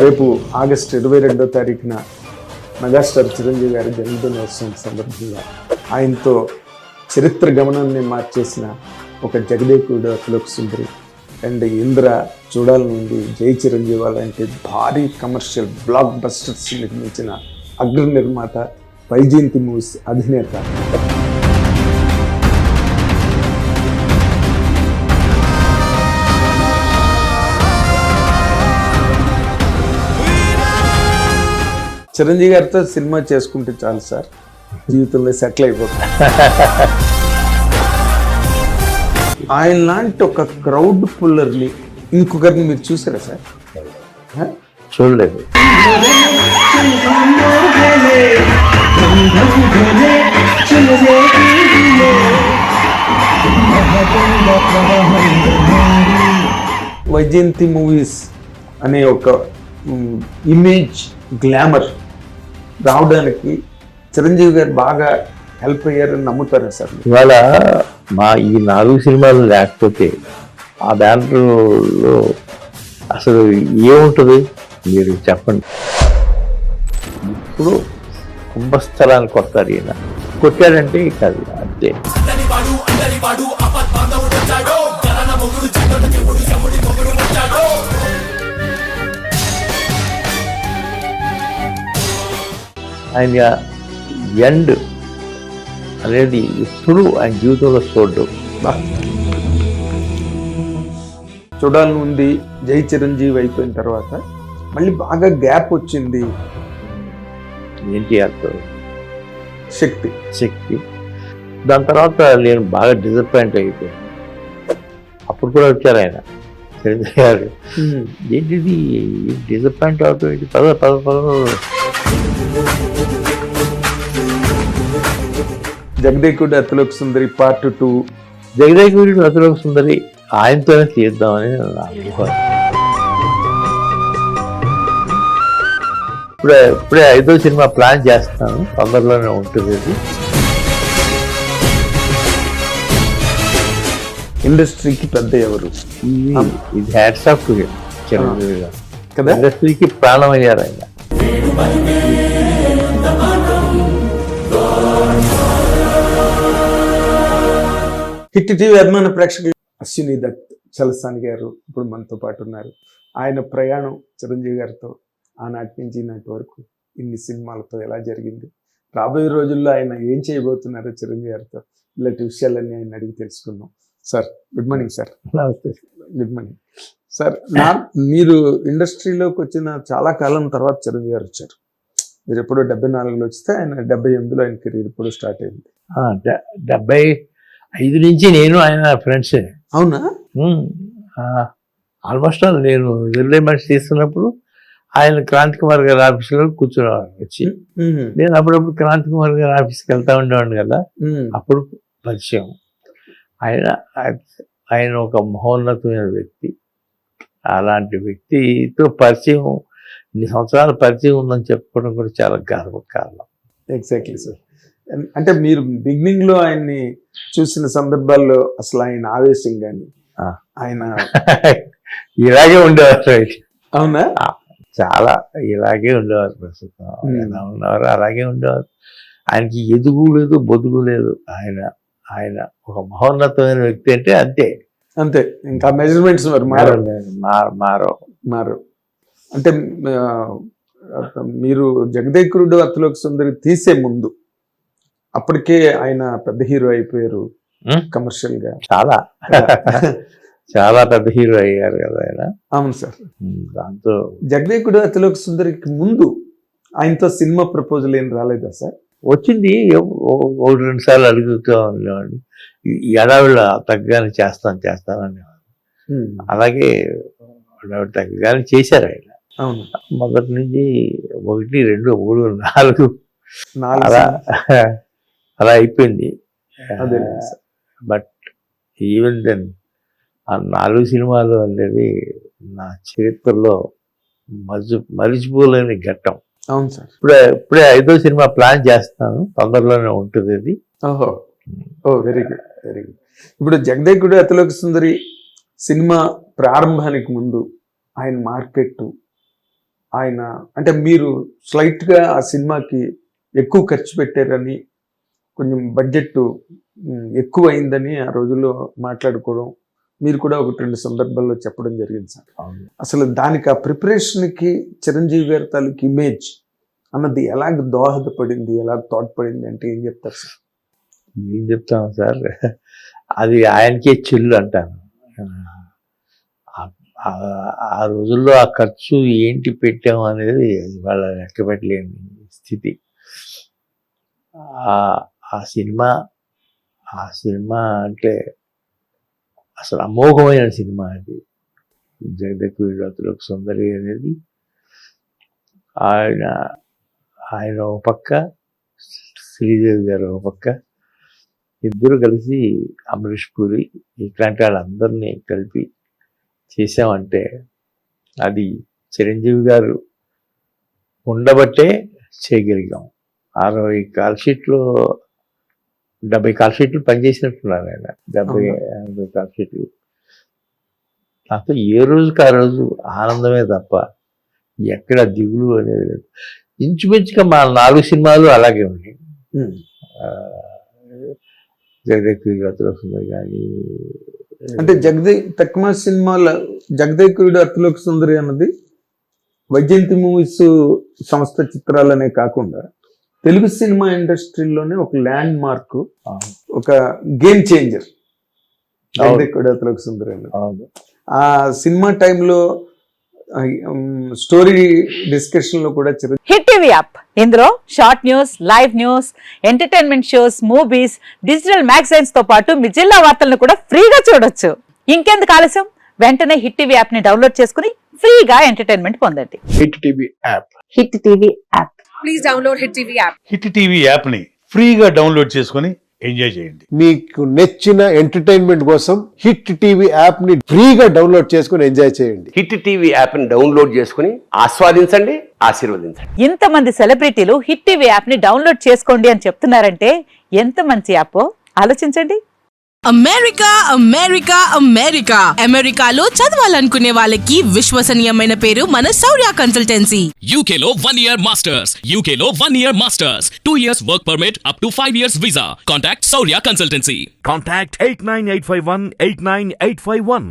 రేపు ఆగస్టు 22వ తారీఖున మెగాస్టార్ చిరంజీవి గారి జన్మదినోత్సవం సందర్భంగా ఆయనతో చరిత్ర గమనాన్ని మార్చేసిన ఒక జగదేకుడు అతిలోక సుందరి అండ్ ఇంద్ర చూడాలని ఉంది, జై చిరంజీవి అలాంటి భారీ కమర్షియల్ బ్లాక్ బస్టర్స్ నిర్మించిన అగ్ర నిర్మాత వైజయంతి మూవీస్ అధినేత. చిరంజీవి గారితో సినిమా చేసుకుంటే చాలు సార్, జీవితంలో సెటిల్ అయిపోతుంది. ఆయన లాంటి ఒక క్రౌడ్ పుల్లర్ని ఇంకొకరిని మీరు చూసారా సార్? చూడలేదు. వైజయంతి మూవీస్ అనే ఒక ఇమేజ్ గ్లామర్ రావడానికి చిరంజీవి గారు బాగా హెల్ప్ అయ్యారని నమ్ముతారా సార్? ఇవాళ మా ఈ 4 సినిమాలు లేకపోతే ఆ బ్యానర్లో అసలు ఏముంటుంది మీరు చెప్పండి. ఇప్పుడు కుంభస్థలాన్ని కొడతారు, ఈయన కొట్టాడంటే కాదు అంతే. ఆయన ఎండ్ అనేది ఇప్పుడు ఆయన జీవితంలో చూడాలని ఉంది జై చిరంజీవి అయిపోయిన తర్వాత మళ్ళీ బాగా గ్యాప్ వచ్చింది. ఎన్టీఆర్తో శక్తి దాని తర్వాత నేను బాగా డిసప్పాయింట్ అయిపోయాను. అప్పుడు కూడా వచ్చారు ఆయన చిరంజీవి గారు, ఏంటిది డిసప్పాయింట్ అవుతుంది, పద జగదేకుడు అతిలోక సుందరి పార్ట్ 2. జగదేకుడు అతిలోక సుందరి ఆయనతోనే తీద్దామని అనుకోవాలి. ఇప్పుడే 5వ సినిమా ప్లాన్ చేస్తాను, తొందరలోనే ఉంటుంది. ఇండస్ట్రీకి పెద్ద ఎవరు? ఇది hats off to him. Chiranjeevi గారు కదా, ఇండస్ట్రీకి ప్రాణం అయ్యారు ఆయన. హిట్ టీవీ అభిమాన ప్రేక్షకులు, అశ్విని దత్ చలసాని గారు ఇప్పుడు మనతో పాటు ఉన్నారు. ఆయన ప్రయాణం చిరంజీవి గారితో ఆనాటి నుంచి నాటి వరకు ఇన్ని సినిమాలతో ఎలా జరిగింది, రాబోయే రోజుల్లో ఆయన ఏం చేయబోతున్నారో చిరంజీవి గారితో ఇలాంటి విషయాలన్నీ ఆయన అడిగి తెలుసుకుందాం. Sir good morning sir. Good morning sir. మీరు ఇండస్ట్రీలోకి వచ్చిన చాలా కాలం తర్వాత చిరంజీవి గారు వచ్చారు. మీరు ఎప్పుడో 74లో వస్తే ఆయన 78లో ఆయన కెరీర్ ఇప్పుడు స్టార్ట్ అయింది. 75 నుంచి నేను ఆయన ఫ్రెండ్స్. అవునా? ఆల్మోస్ట్ నేను వెళ్ళే మనిషి తీస్తున్నప్పుడు ఆయన క్రాంతి కుమార్ గారి ఆఫీస్లో కూర్చునేవాడు వచ్చి. నేను అప్పుడప్పుడు క్రాంతి కుమార్ గారి ఆఫీస్కి వెళ్తా ఉండేవాడిని కదా, అప్పుడు పరిచయం. ఆయన ఒక మహోన్నతమైన వ్యక్తి. అలాంటి వ్యక్తితో పరిచయం, ఇన్ని సంవత్సరాల పరిచయం ఉందని చెప్పుకోవడం కూడా చాలా గర్వకారణం. Exactly sir. అంటే మీరు బిగినింగ్ లో ఆయన్ని చూసిన సందర్భాల్లో అసలు ఆయన ఆవేశం కానీ ఆయన ఇలాగే ఉండేవారు. అవునా? చాలా ఇలాగే ఉండేవారు. ప్రస్తుతం ఎలా ఉన్నవారు అలాగే ఉండేవారు. ఆయనకి ఎదుగు లేదు, బొదుగు లేదు. ఆయన ఒక మహోన్నతమైన వ్యక్తి అంటే అంతే. ఇంకా మెజర్మెంట్స్ మారు. అంటే మీరు జగదేకుడు అతిలోక సుందరి తీసే ముందు అప్పటికే ఆయన పెద్ద హీరో అయిపోయారు కమర్షియల్ గా. చాలా పెద్ద హీరో అయ్యారు కదా ఆయన. అవును సార్. దాంతో జగదేకుడు అతిలోక సుందరికి ముందు ఆయనతో సినిమా ప్రపోజల్ ఏం రాలేదా సార్? వచ్చింది, 1-2 సార్లు అడుగుతూ ఉండేవాడిని. ఎడావిడ తగ్గగానే చేస్తాను అనేవాడు. అలాగే ఎడావిడ తగ్గగానే చేశారు ఆయన. అవును. మొదటి నుంచి 1, 2, 3, 4 అలా అయిపోయింది. బట్ ఈవెన్ దెన్ ఆ 4 సినిమాలు అనేది నా చరిత్రలో మరిచిపోలేని ఘట్టం. అవును సార్. ఇప్పుడే 5వ సినిమా ప్లాన్ చేస్తాను, తొందరలోనే ఉంటుంది అది. Very good. ఇప్పుడు జగదేకుడు అతిలోక సుందరి సినిమా ప్రారంభానికి ముందు ఆయన మార్కెట్ ఆయన అంటే మీరు స్లైట్గా ఆ సినిమాకి ఎక్కువ ఖర్చు పెట్టారని, కొంచెం బడ్జెట్ ఎక్కువ అయిందని ఆ రోజుల్లో మాట్లాడుకోవడం మీరు కూడా 1-2 సందర్భాల్లో చెప్పడం జరిగింది సార్. అసలు దానికి ఆ ప్రిపరేషన్కి చిరంజీవి గారి తాలూకు ఇమేజ్ అన్నది ఎలాగ దోహదపడింది, ఎలాగ తోడ్పడింది అంటే ఏం చెప్తారు సార్? ఏం చెప్తాను సార్, అది ఆయనకే చిల్లు అంటాను. ఆ రోజుల్లో ఆ ఖర్చు ఏంటి పెట్టాము అనేది వాళ్ళ లెక్క పెట్టలేని స్థితి. ఆ సినిమా అంటే అసలు అమోఘమైన సినిమా అది. జగదేకవీరుడు అతిలోక సుందరి అనేది ఆయన ఒక పక్క, శ్రీదేవి గారు ఒక పక్క, ఇద్దరు కలిసి అమరీష్ పూరి ఇట్లాంటి వాళ్ళందరినీ కలిపి చేసామంటే అది చిరంజీవి గారు ఉండబట్టే చేయగలిగాం. 60 కాల్ షీట్లు 70 కాల్ షీట్లు పనిచేసినట్టున్నారు ఆయన. 70-80 కాల్ షీట్లు. నాకు ఏ రోజుకి ఆ రోజు ఆనందమే తప్ప ఎక్కడ దిగులు అనేది లేదు. ఇంచుమించుగా మా 4 సినిమాలు అలాగే ఉన్నాయి. జగదేకవీరుడు అతిలోక సుందరి కానీ, అంటే తక్కువ సినిమాల జగదేకవీరుడు అతిలోక సుందరి అన్నది వైజయంతి మూవీస్ సంస్థ చిత్రాలనే కాకుండా తెలుగు సినిమా ఇండస్ట్రీలోనే ఒక ల్యాండ్ మార్క్, ఒక గేమ్ చేంజర్ జగదేకవీరుడు అతిలోక సుందరి అన్నది. ఆ సినిమా టైంలో స్టోరీ డిస్కషన్ లో కూడా హిట్ టీవీ యాప్, ఇందులో short news, live news, entertainment shows, movies, digital magazines తో పాటు మీ జిల్లా వార్తలను కూడా ఫ్రీగా చూడొచ్చు. ఇంకెందుకు ఆలస్యం, వెంటనే హిట్ టీవీ యాప్ ని డౌన్లోడ్ చేసుకుని ఫ్రీగా ఎంటర్టైన్మెంట్ పొందండి. Hit TV app. Hit TV app. Please download hit TV app. Hit TV app ని ఫ్రీగా డౌన్లోడ్ చేసుకొని ఎంజాయ్ చేయండి. మీకు నచ్చిన ఎంటర్టైన్మెంట్ కోసం హిట్ టీవీ యాప్ ని ఫ్రీగా డౌన్లోడ్ చేసుకొని ఎంజాయ్ చేయండి. హిట్ టీవీ యాప్ ని డౌన్లోడ్ చేసుకుని ఆస్వాదించండి, ఆశీర్వదించండి. ఇంతమంది సెలబ్రిటీలు హిట్ టీవీ యాప్ ని డౌన్లోడ్ చేసుకోండి అని చెప్తున్నారంటే ఎంత మంచి యాప్ ఆలోచించండి. అమెరికా అమెరికాలో చదవాలనుకునే వాళ్ళకి విశ్వసనీయమైన పేరు మన శౌర్య కన్సల్టెన్సీ. UK లో 1 year masters, UK లో 1 year masters, 2 years work permit up to 5 years visa. Contact Saurya Consultancy. Contact 89851 89851.